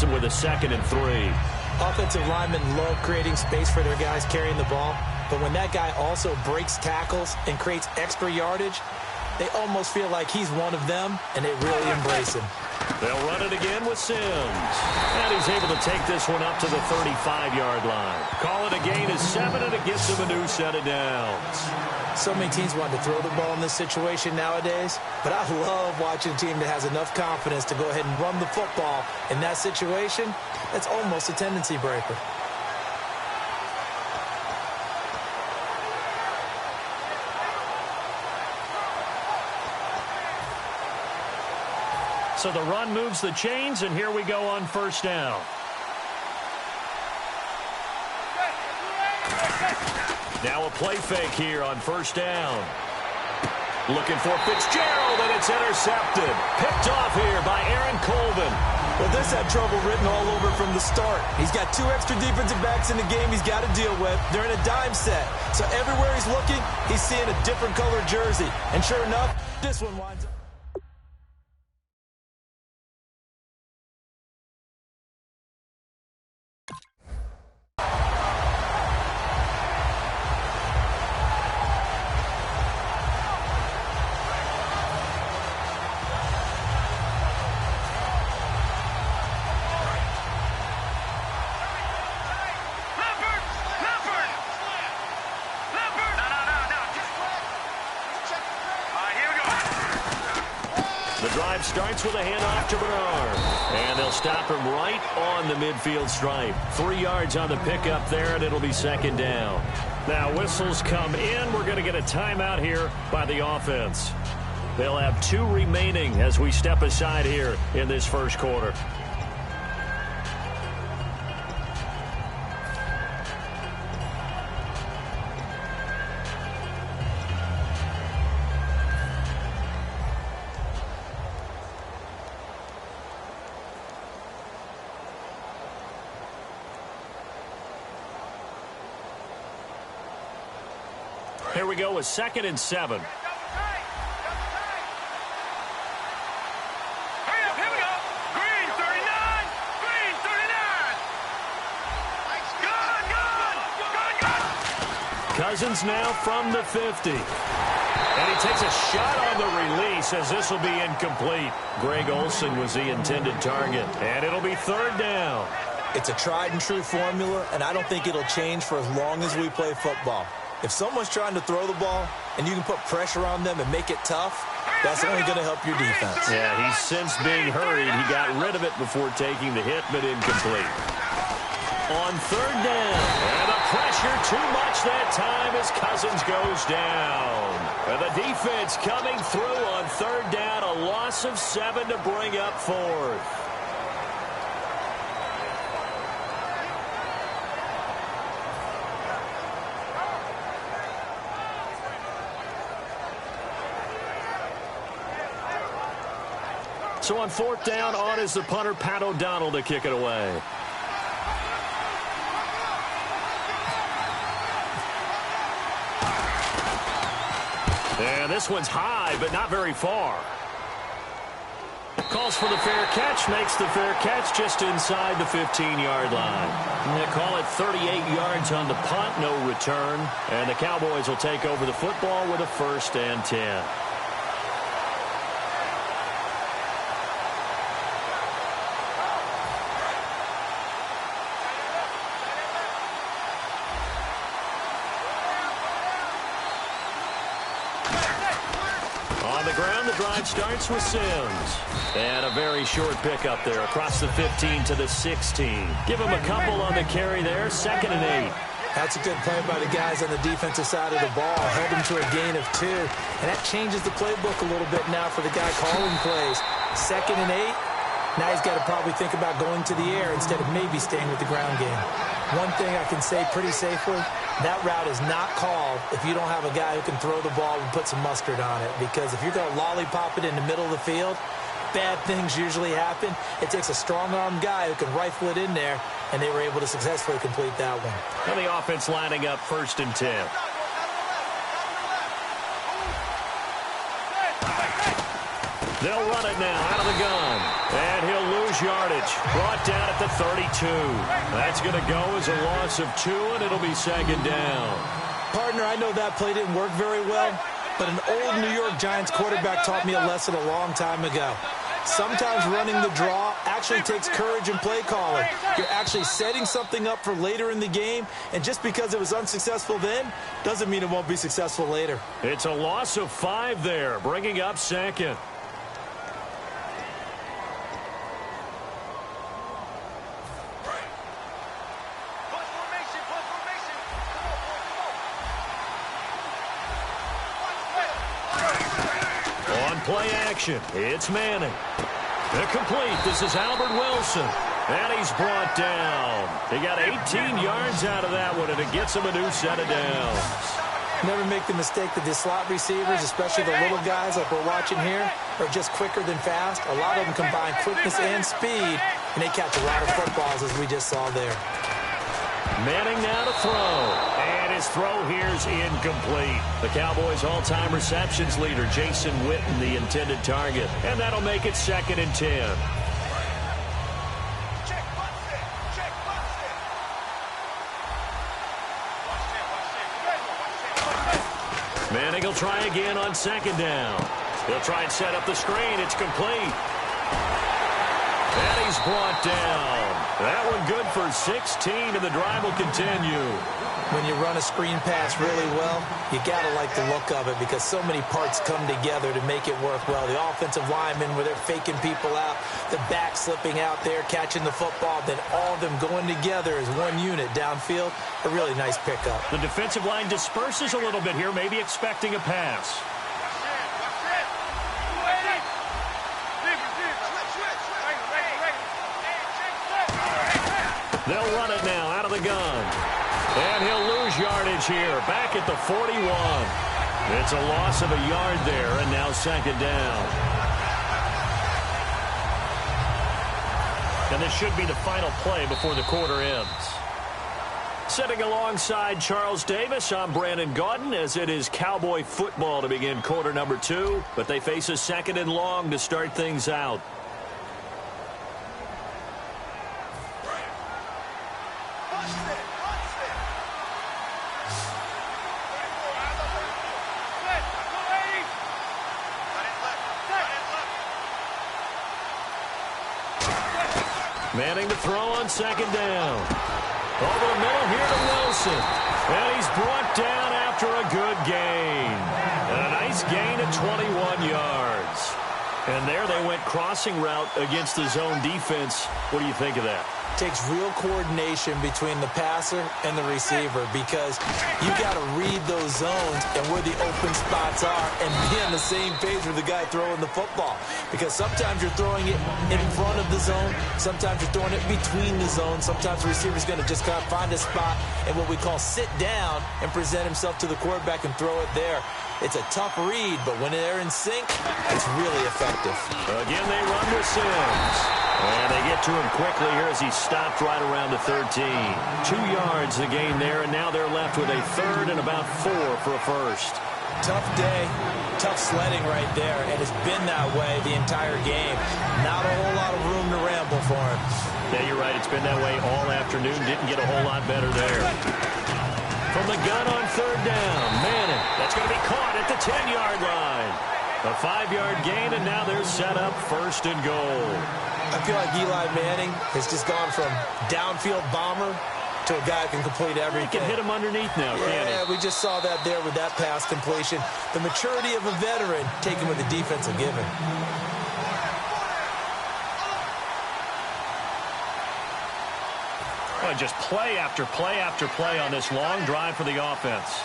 leaves them with a 2nd and 3. Offensive linemen love creating space for their guys carrying the ball, but when that guy also breaks tackles and creates extra yardage, they almost feel like he's one of them, and they really embrace him. They'll run it again with Sims. And he's able to take this one up to the 35-yard line. Call it a gain of 7, and it gives him a new set of downs. So many teams want to throw the ball in this situation nowadays, but I love watching a team that has enough confidence to go ahead and run the football in that situation. That's almost a tendency breaker. So the run moves the chains, and here we go on first down. Now a play fake here on first down. Looking for Fitzgerald, and it's intercepted. Picked off here by Aaron Colvin. Well, this had trouble written all over from the start. He's got 2 extra defensive backs in the game he's got to deal with. They're in a dime set. So everywhere he's looking, he's seeing a different colored jersey. And sure enough, this one winds up. Starts with a handoff to Bernard. And they'll stop him right on the midfield stripe. 3 yards on the pickup there, and it'll be 2nd down. Now whistles come in. We're going to get a timeout here by the offense. They'll have 2 remaining as we step aside here in this first quarter. Here we go with 2nd and 7. Here we go. Green 39. Green 39. Good. Cousins now from the 50. And he takes a shot on the release as this will be incomplete. Greg Olsen was the intended target. And it'll be 3rd down. It's a tried and true formula, and I don't think it'll change for as long as we play football. If someone's trying to throw the ball and you can put pressure on them and make it tough, that's only going to help your defense. Yeah, he's since being hurried. He got rid of it before taking the hit, but incomplete. On 3rd down, and the pressure too much that time as Cousins goes down. And the defense coming through on 3rd down, a loss of 7 to bring up 4th. So on 4th down, on is the punter, Pat O'Donnell, to kick it away. And this one's high, but not very far. Calls for the fair catch, makes the fair catch just inside the 15-yard line. And they call it 38 yards on the punt, no return. And the Cowboys will take over the football with a 1st and 10. Drive starts with Sims. And a very short pickup there across the 15 to the 16. Give him a couple on the carry there. 2nd and 8. That's a good play by the guys on the defensive side of the ball. Held him to a gain of 2. And that changes the playbook a little bit now for the guy calling plays. 2nd and 8. Now he's got to probably think about going to the air instead of maybe staying with the ground game. One thing I can say pretty safely, that route is not called if you don't have a guy who can throw the ball and put some mustard on it. Because if you're going to lollipop it in the middle of the field, bad things usually happen. It takes a strong-armed guy who can rifle it in there, and they were able to successfully complete that one. And the offense lining up 1st and 10. They'll run it now out of the gun. And he'll lose yardage. Brought down at 32. That's going to go as a loss of 2, and it'll be second down. Partner, I know that play didn't work very well, but an old New York Giants quarterback taught me a lesson a long time ago. Sometimes running the draw actually takes courage and play calling. You're actually setting something up for later in the game, and just because it was unsuccessful then doesn't mean it won't be successful later. It's a loss of 5 there, bringing up second. Play action. It's Manning. Complete. This is Albert Wilson. And he's brought down. He got 18 yards out of that one, and it gets him a new set of downs. Never make the mistake that the slot receivers, especially the little guys like we're watching here, are just quicker than fast. A lot of them combine quickness and speed, and they catch a lot of footballs, as we just saw there. Manning now to throw. And his throw here's incomplete. The Cowboys' all-time receptions leader, Jason Witten, the intended target. And that'll make it 2nd and 10. Manning will try again on 2nd down. He'll try and set up the screen. It's complete. And he's brought down. That one good for 16, and the drive will continue. When you run a screen pass really well, you got to like the look of it because so many parts come together to make it work well. The offensive linemen, where they're faking people out, the back slipping out there, catching the football, then all of them going together as one unit downfield. A really nice pickup. The defensive line disperses a little bit here, maybe expecting a pass. They'll run it now out of the gun. And he'll lose yardage here, back at the 41. It's a loss of a yard there, and now 2nd down. And this should be the final play before the quarter ends. Sitting alongside Charles Davis, I'm Brandon Gaudin, as it is Cowboy football to begin quarter number 2. But they face a 2nd and long to start things out. Manning to throw on 2nd down. Over the middle here to Wilson. And he's brought down after a good gain. And a nice gain of 21 yards. And there they went crossing route against the zone defense. What do you think of that? Takes real coordination between the passer and the receiver because you got to read those zones and where the open spots are and be on the same page with the guy throwing the football. Because sometimes you're throwing it in front of the zone. Sometimes you're throwing it between the zones. Sometimes the receiver's going to just kind of find a spot and what we call sit down and present himself to the quarterback and throw it there. It's a tough read, but when they're in sync, it's really effective. Again, they run with Sims. And they get to him quickly here as he stopped right around the 13. 2 yards the gain there, and now they're left with a 3rd and about 4 for a first. Tough day, tough sledding right there, and it's been that way the entire game. Not a whole lot of room to ramble for him. Yeah, you're right. It's been that way all afternoon. Didn't get a whole lot better there. From the gun on 3rd down, Manning. That's going to be caught at the 10-yard line. A 5-yard gain, and now they're set up 1st and goal. I feel like Eli Manning has just gone from downfield bomber to a guy who can complete everything. He can hit him underneath now, can't he? Yeah, we just saw that there with that pass completion. The maturity of a veteran taken with the defense will give him. Oh, just play after play after play on this long drive for the offense.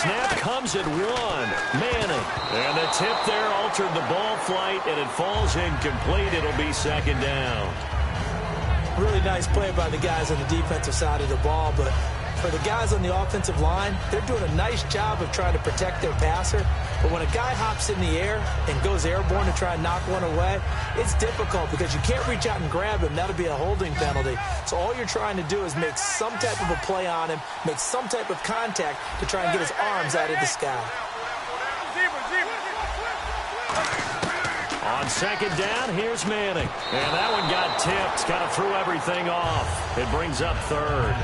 Snap comes at 1. Manning. And the tip there altered the ball flight, and it falls incomplete. It'll be 2nd down. Really nice play by the guys on the defensive side of the ball, but For the guys on the offensive line, they're doing a nice job of trying to protect their passer. But when a guy hops in the air and goes airborne to try and knock one away, it's difficult because you can't reach out and grab him. That'll be a holding penalty. So all you're trying to do is make some type of a play on him, make some type of contact to try and get his arms out of the sky. On second down, here's Manning. And that one got tipped. Kind of threw everything off. It brings up third.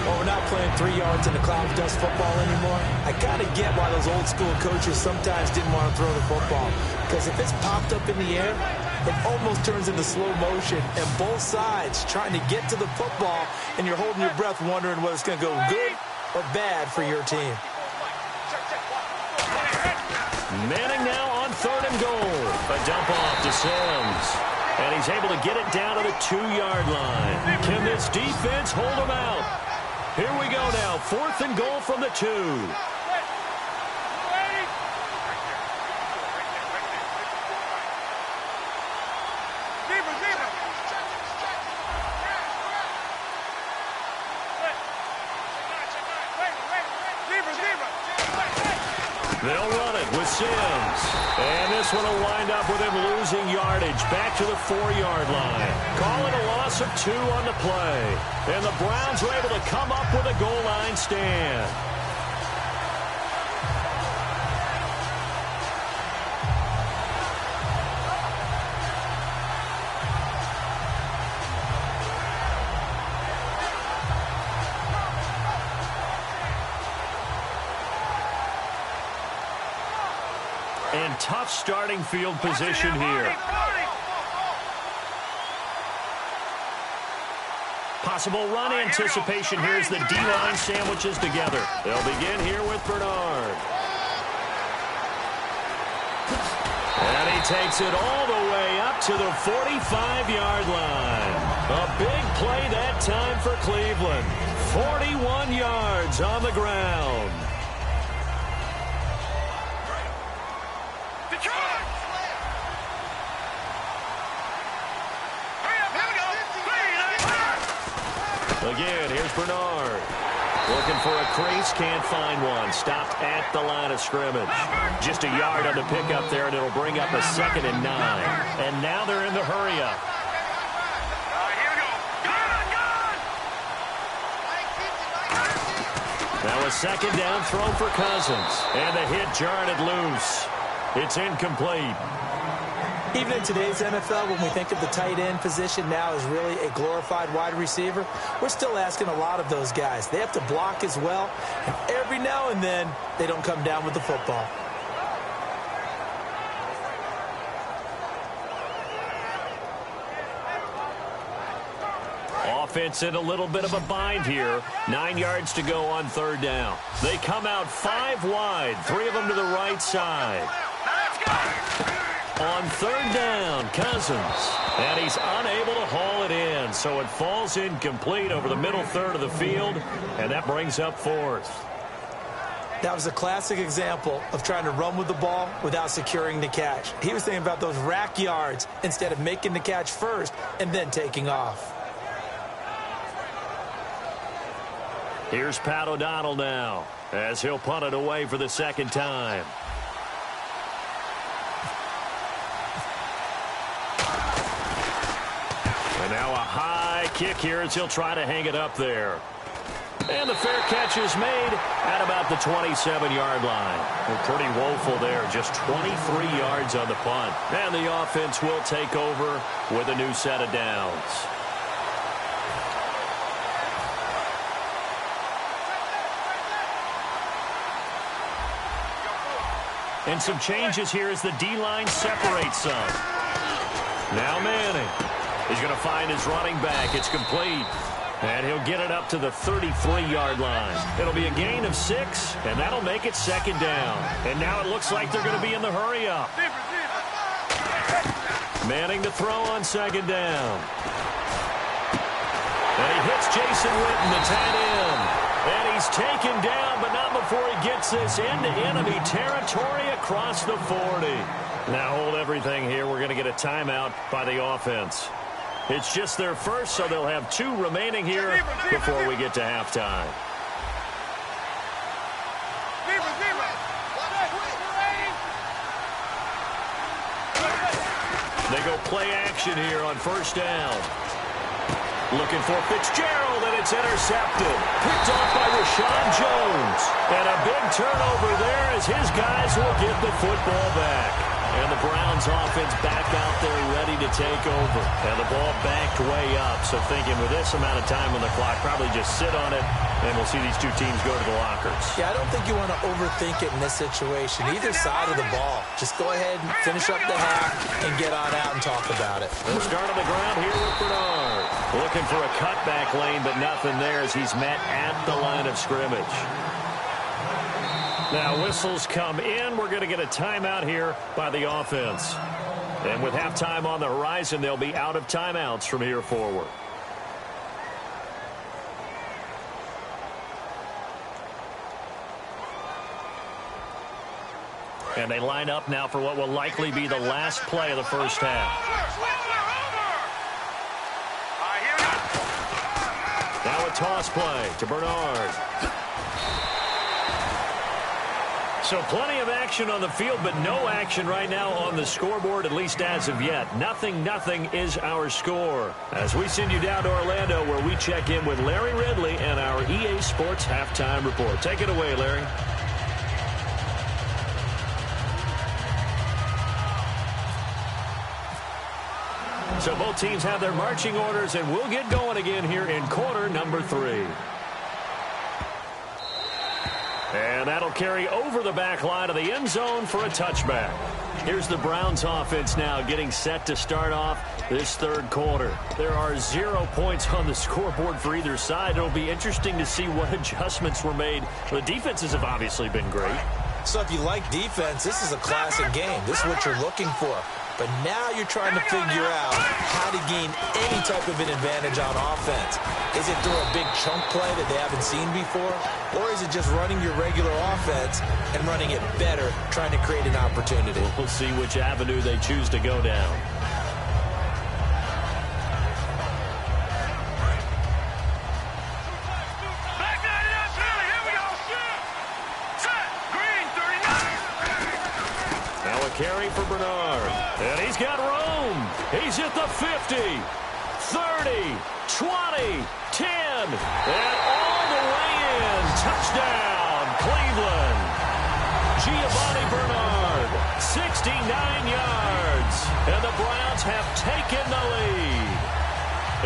Well, we're not playing 3 yards in the cloud of dust football anymore. I kind of get why those old school coaches sometimes didn't want to throw the football. Because if it's popped up in the air, it almost turns into slow motion. And both sides trying to get to the football, and you're holding your breath wondering whether it's going to go good or bad for your team. Manning now on third and goal. A dump off to Sims. And he's able to get it down to the 2-yard line. Can this defense hold him out? Here we go now. 4th and goal from the 2. They'll run it with Sims. And this one will wind up with him losing yardage back to the 4-yard line. Call it a loss of 2 on the play. And the Browns are able to come up with a goal line stand. And tough starting field position here. Possible run anticipation here as the D-line sandwiches together. They'll begin here with Bernard. And he takes it all the way up to the 45-yard line. A big play that time for Cleveland. 41 yards on the ground. Again, here's Bernard. Looking for a crease, can't find one. Stopped at the line of scrimmage. Just a yard on the pickup there, and it'll bring up a 2nd and 9. And now they're in the hurry-up. Now a 2nd down throw for Cousins. And the hit jarred it loose. It's incomplete. Even in today's NFL, when we think of the tight end position now as really a glorified wide receiver, we're still asking a lot of those guys. They have to block as well, and every now and then, they don't come down with the football. Offense in a little bit of a bind here. 9 yards to go on 3rd down. They come out 5 wide, 3 of them to the right side. On 3rd down, Cousins. And he's unable to haul it in, so it falls incomplete over the middle third of the field, and that brings up 4th. That was a classic example of trying to run with the ball without securing the catch. He was thinking about those rack yards instead of making the catch first and then taking off. Here's Pat O'Donnell now, as he'll punt it away for the 2nd time. And now a high kick here as he'll try to hang it up there. And the fair catch is made at about the 27-yard line. Well, pretty woeful there, just 23 yards on the punt. And the offense will take over with a new set of downs. And some changes here as the D-line separates some. Now Manning. He's going to find his running back. It's complete. And he'll get it up to the 33-yard line. It'll be a gain of 6, and that'll make it 2nd down. And now it looks like they're going to be in the hurry-up. Manning to throw on 2nd down. And he hits Jason Witten, the tight end. And he's taken down, but not before he gets this into enemy territory across the 40. Now hold everything here. We're going to get a timeout by the offense. It's just their first, so they'll have 2 remaining here before we get to halftime. They go play action here on first down. Looking for Fitzgerald, and it's intercepted. Picked off by Rashawn Jones. And a big turnover there as his guys will get the football back. And the Browns offense back out there ready to take over. And the ball backed way up. So thinking with this amount of time on the clock, probably just sit on it, and we'll see these 2 teams go to the lockers. Yeah, I don't think you want to overthink it in this situation. Either side of the ball. Just go ahead and finish up the half and get on out and talk about it. They'll start on the ground here with Bernard. Looking for a cutback lane, but nothing there as he's met at the line of scrimmage. Now whistles come in. We're going to get a timeout here by the offense. And with halftime on the horizon, they'll be out of timeouts from here forward. And they line up now for what will likely be the last play of the first half. Now a toss play to Bernard. So plenty of action on the field, but no action right now on the scoreboard, at least as of yet. 0-0 is our score. As we send you down to Orlando, where we check in with Larry Ridley and our EA Sports Halftime Report. Take it away, Larry. So both teams have their marching orders, and we'll get going again here in quarter number 3. And that'll carry over the back line of the end zone for a touchback. Here's the Browns offense now getting set to start off this third quarter. There are 0 points on the scoreboard for either side. It'll be interesting to see what adjustments were made. The defenses have obviously been great. So if you like defense, this is a classic game. This is what you're looking for. But now you're trying to figure out how to gain any type of an advantage on offense. Is it through a big chunk play that they haven't seen before? Or is it just running your regular offense and running it better, trying to create an opportunity? We'll see which avenue they choose to go down. Carry for Bernard. And he's got room. He's at the 50, 30, 20, 10, and all the way in. Touchdown, Cleveland. Giovanni Bernard, 69 yards. And the Browns have taken the lead.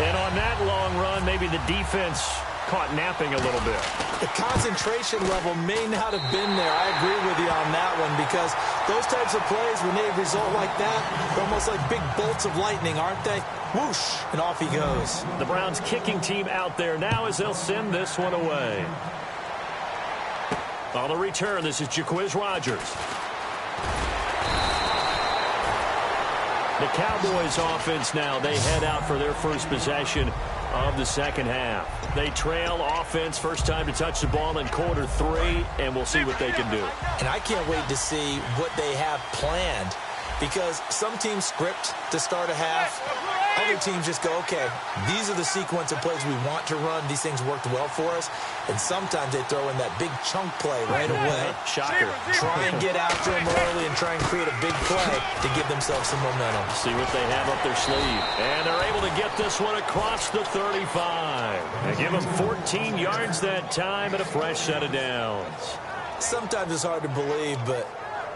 And on that long run, maybe the defense caught napping a little bit. The concentration level may not have been there. I agree with you on that one, because those types of plays, when they result like that, they're almost like big bolts of lightning, aren't they? Whoosh, and off he goes. The Browns kicking team out there now as they'll send this one away. On the return, this is Jaquiz Rogers. The Cowboys offense now, they head out for their first possession of the second half. They trail offense, first time to touch the ball in quarter 3, and we'll see what they can do. And I can't wait to see what they have planned, because some teams script to start a half. Other teams just go, okay, these are the sequence of plays we want to run. These things worked well for us. And sometimes they throw in that big chunk play right away. Shocker. Try and get after them early and try and create a big play to give themselves some momentum. See what they have up their sleeve. And they're able to get this one across the 35. And give them 14 yards that time and a fresh set of downs. Sometimes it's hard to believe, but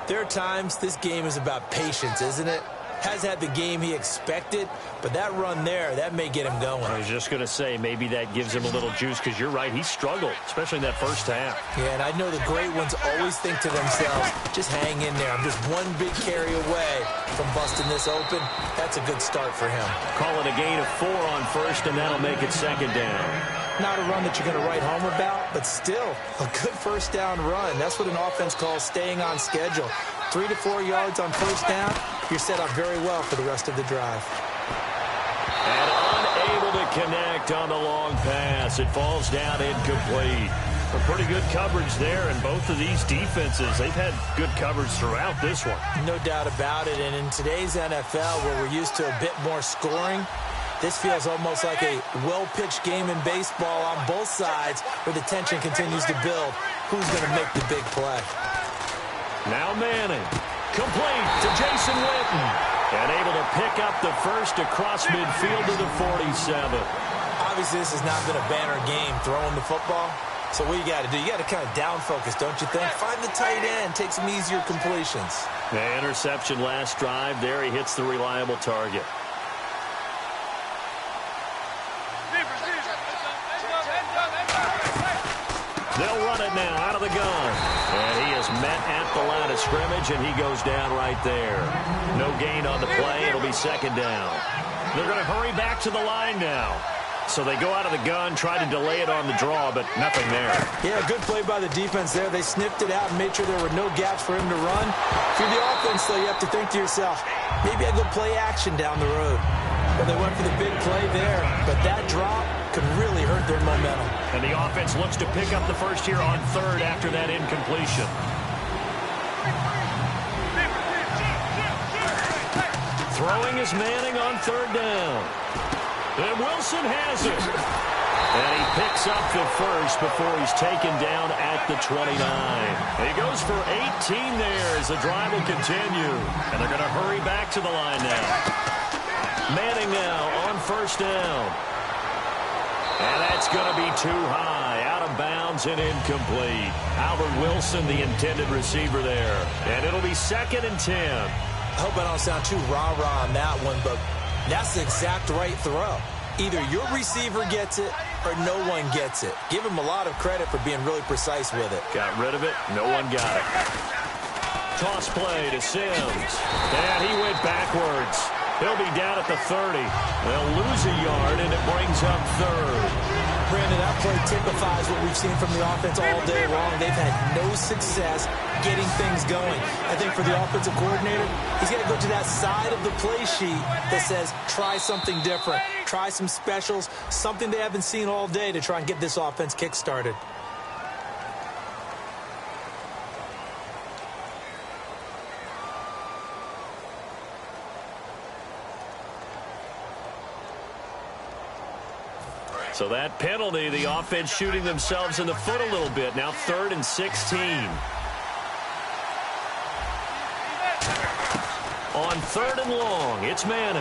there are times this game is about patience, isn't it? Has had the game he expected, but that run there, that may get him going. I was just going to say, maybe that gives him a little juice, because you're right, he struggled, especially in that first half. Yeah, and I know the great ones always think to themselves, just hang in there. I'm just one big carry away from busting this open. That's a good start for him. Call it a gain of 4 on first, and that'll make it second down. Not a run that you're going to write home about, but still a good first down run. That's what an offense calls staying on schedule. 3 to 4 yards on first down, you're set up very well for the rest of the drive. And unable to connect on the long pass. It falls down incomplete. A pretty good coverage there, and both of these defenses, they've had good coverage throughout this one. No doubt about it, and in today's NFL, where we're used to a bit more scoring, This feels almost like a well-pitched game in baseball on both sides where the tension continues to build. Who's going to make the big play? Now Manning. Complete to Jason Witten. And able to pick up the first across midfield to the 47. Obviously, this has not been a banner game throwing the football. So what you got to do? You got to kind of down focus, don't you think? Find the tight end. Take some easier completions. The interception last drive. There he hits the reliable target. They'll run it now out of the gun. And he is met at the line of scrimmage, and he goes down right there. No gain on the play. It'll be second down. They're going to hurry back to the line now. So they go out of the gun, try to delay it on the draw, but nothing there. Yeah, good play by the defense there. They sniffed it out and made sure there were no gaps for him to run. If you're the offense, though, you have to think to yourself, maybe I go play action down the road. Well, they went for the big play there, but that drop could really hurt their momentum. And the offense looks to pick up the first here on third after that incompletion. Throwing is Manning on third down. And Wilson has it. And he picks up the first before he's taken down at the 29. He goes for 18 there as the drive will continue. And they're going to hurry back to the line now. Manning now on first down. And that's going to be too high. Out of bounds and incomplete. Albert Wilson, the intended receiver there. And it'll be 2nd and 10. I hope I don't sound too rah-rah on that one, but that's the exact right throw. Either your receiver gets it or no one gets it. Give him a lot of credit for being really precise with it. Got rid of it. No one got it. Toss play to Sims. And he went backwards. He'll be down at the 30. They'll lose a yard, and it brings up third. Brandon, that play typifies what we've seen from the offense all day long. They've had no success getting things going. I think for the offensive coordinator, he's got to go to that side of the play sheet that says, try something different. Try some specials, something they haven't seen all day to try and get this offense kick-started. So that penalty, the offense shooting themselves in the foot a little bit. Now 3rd and 16. On 3rd and long, it's Manning.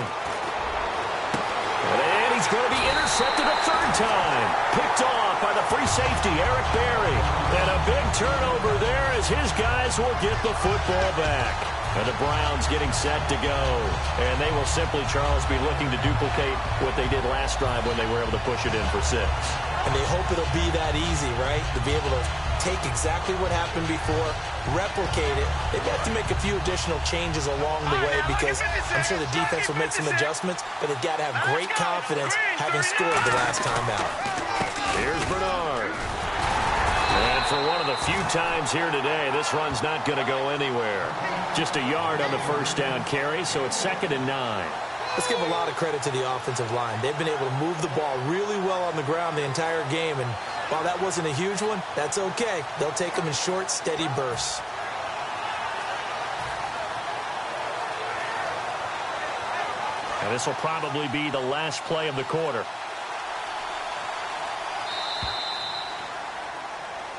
And he's going to be intercepted a third time. Picked off by the free safety, Eric Berry. And a big turnover there as his guys will get the football back. And the Browns getting set to go. And they will simply, Charles, be looking to duplicate what they did last drive when they were able to push it in for 6. And they hope it'll be that easy, right? To be able to take exactly what happened before, replicate it. They've got to make a few additional changes along the way because I'm sure the defense will make some adjustments, but they've got to have great confidence having scored the last time out. Here's Bernard. And for one of the few times here today, this run's not going to go anywhere. Just a yard on the first down carry, so it's 2nd and 9. Let's give a lot of credit to the offensive line. They've been able to move the ball really well on the ground the entire game, and while that wasn't a huge one, that's okay. They'll take them in short, steady bursts. And this will probably be the last play of the quarter.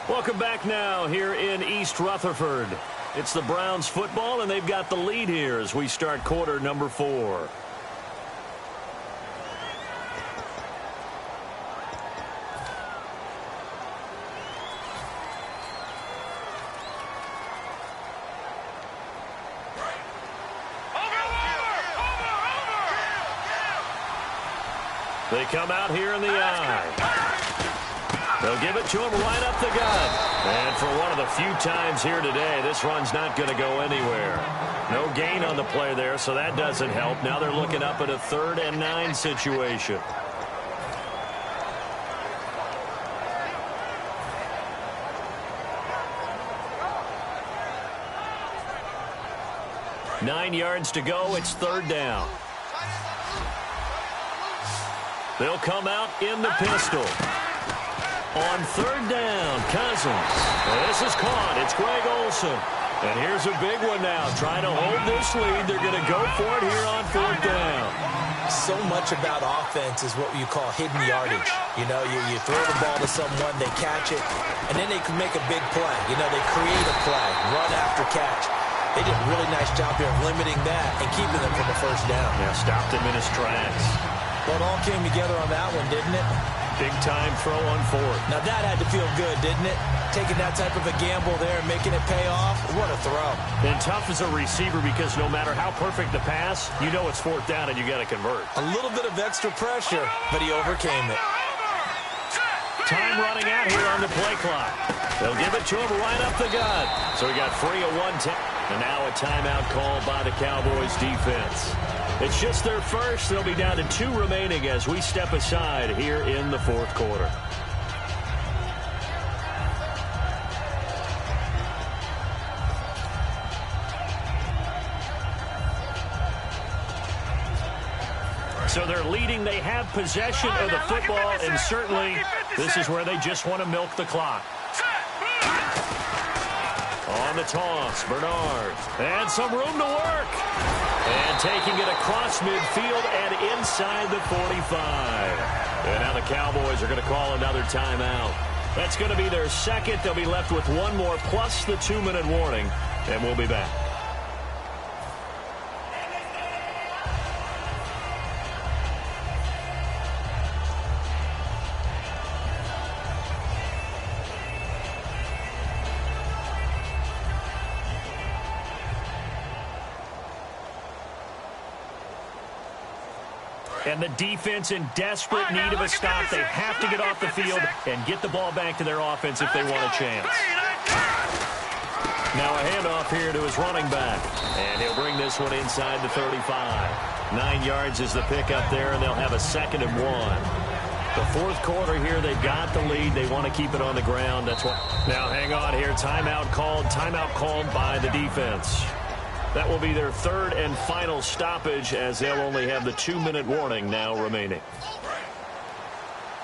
Welcome back now here in East Rutherford. It's the Browns football, and they've got the lead here as we start quarter number 4. They come out here in the eye. They'll give it to him right up the gut. And for one of the few times here today, this run's not going to go anywhere. No gain on the play there, so that doesn't help. Now they're looking up at a 3rd and 9 situation. Nine yards to go. It's 3rd down. They'll come out in the pistol. On 3rd down, Cousins. This is caught. It's Greg Olsen. And here's a big one now. Trying to hold this lead. They're going to go for it here on 4th down. so much about offense is what you call hidden yardage. You know, you throw the ball to someone, they catch it, and then they can make a big play. You know, they create a play, run after catch. They did a really nice job here of limiting that and keeping them from a first down. Yeah, stopped him in his tracks. Well, it all came together on that one, didn't it? Big-time throw on fourth. Now, that had to feel good, didn't it? Taking that type of a gamble there and making it pay off. What a throw. And tough as a receiver because no matter how perfect the pass, you know it's fourth down and you got to convert. A little bit of extra pressure, but he overcame it. Time running out here on the play clock. They'll give it to him right up the gut. So he got free of 1-10. And now a timeout called by the Cowboys defense. It's just their first. They'll be down to 2 remaining as we step aside here in the fourth quarter. So they're leading. They have possession of the football, and certainly this is where they just want to milk the clock. On the toss, Bernard. And some room to work. And taking it across midfield and inside the 45. And now the Cowboys are going to call another timeout. That's going to be their second. They'll be left with one more plus the 2-minute warning. And we'll be back. And the defense in desperate need of a stop. They have to get off the field and get the ball back to their offense if they want a chance. Now a handoff here to his running back. And he'll bring this one inside the 35. 9 yards is the pickup there, and they'll have a 2nd and 1. The fourth quarter here, they've got the lead. They want to keep it on the ground. That's what. Now hang on here. Timeout called by the defense. That will be their 3rd and final stoppage as they'll only have the 2-minute warning now remaining.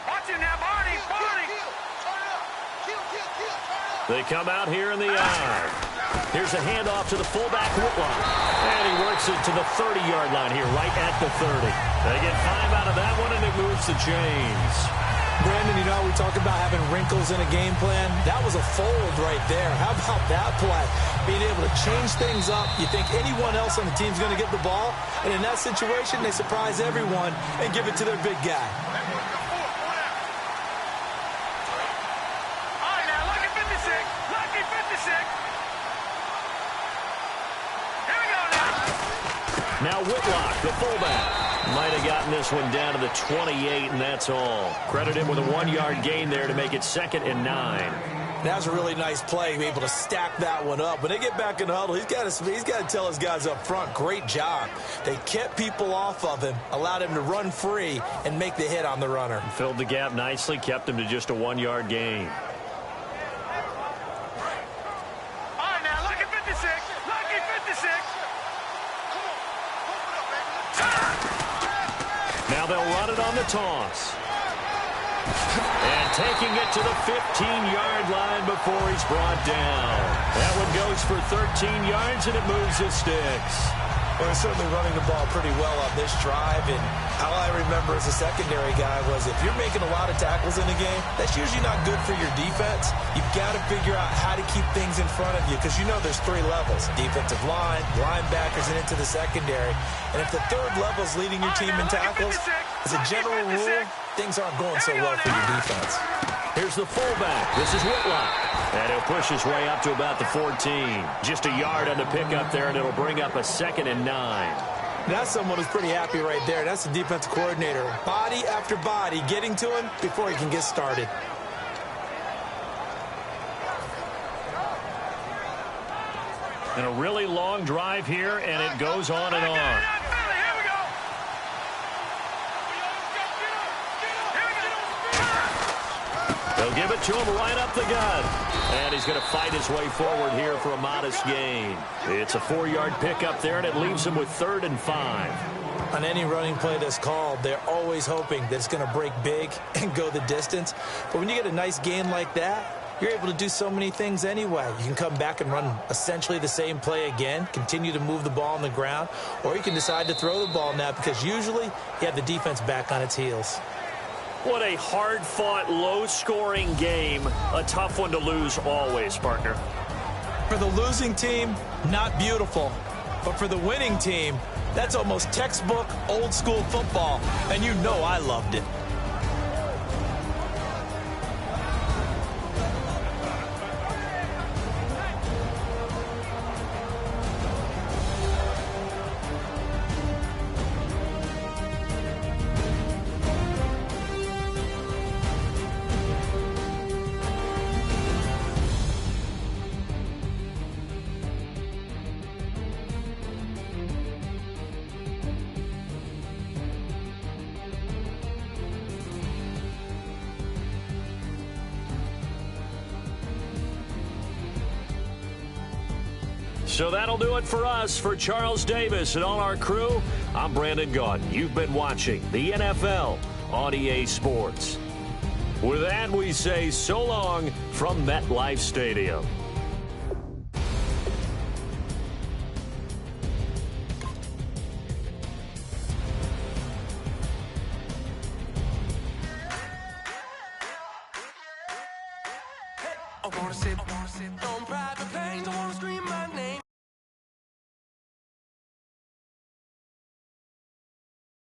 Watch him now, Barney. They come out here in the eye. Here's a handoff to the fullback, Whitlock. And he works it to the 30-yard line here, right at the 30. They get 5 out of that one, and it moves the chains. Brandon, you know, we talk about having wrinkles in a game plan. That was a fold right there. How about that play? Being able to change things up. You think anyone else on the team's going to get the ball, and in that situation, they surprise everyone and give it to their big guy. All right, now, lucky 56. Lucky 56. Here we go now. Now Whitlock, the fullback. Might have gotten this one down to the 28, and that's all. Credit him with a 1-yard gain there to make it 2nd and 9. That was a really nice play, be able to stack that one up. When they get back in the huddle, he's got to tell his guys up front, great job. They kept people off of him, allowed him to run free, and make the hit on the runner. Filled the gap nicely, kept him to just a 1-yard gain. All right, now, lucky 56. Lucky 56. Now they'll run it on the toss. And taking it to the 15-yard line before he's brought down. That one goes for 13 yards, and it moves his sticks. Well, they're certainly running the ball pretty well on this drive, and all I remember as a secondary guy was if you're making a lot of tackles in the game, that's usually not good for your defense. You've got to figure out how to keep things in front of you because you know there's 3 levels, defensive line, linebackers, and into the secondary. And if the 3rd level is leading your team in tackles, as a general rule, things aren't going so well for your defense. Here's the fullback. This is Whitlock. And he'll push his way up to about the 14. Just a yard on the pickup there, and it'll bring up a 2nd and 9. That's someone who's pretty happy right there. That's the defensive coordinator. Body after body getting to him before he can get started. And a really long drive here, and it goes on and on. They'll give it to him right up the gut. And he's going to fight his way forward here for a modest gain. It's a 4-yard pickup there, and it leaves him with 3rd and 5. On any running play that's called, they're always hoping that it's going to break big and go the distance. But when you get a nice gain like that, you're able to do so many things anyway. You can come back and run essentially the same play again, continue to move the ball on the ground, or you can decide to throw the ball now because usually you have the defense back on its heels. What a hard-fought, low-scoring game. A tough one to lose always, partner. For the losing team, not beautiful. But for the winning team, that's almost textbook old-school football. And you know I loved it. So that'll do it for us. For Charles Davis and all our crew, I'm Brandon Gaudin. You've been watching the NFL on EA Sports. With that, we say so long from MetLife Stadium. I wanna sit, don't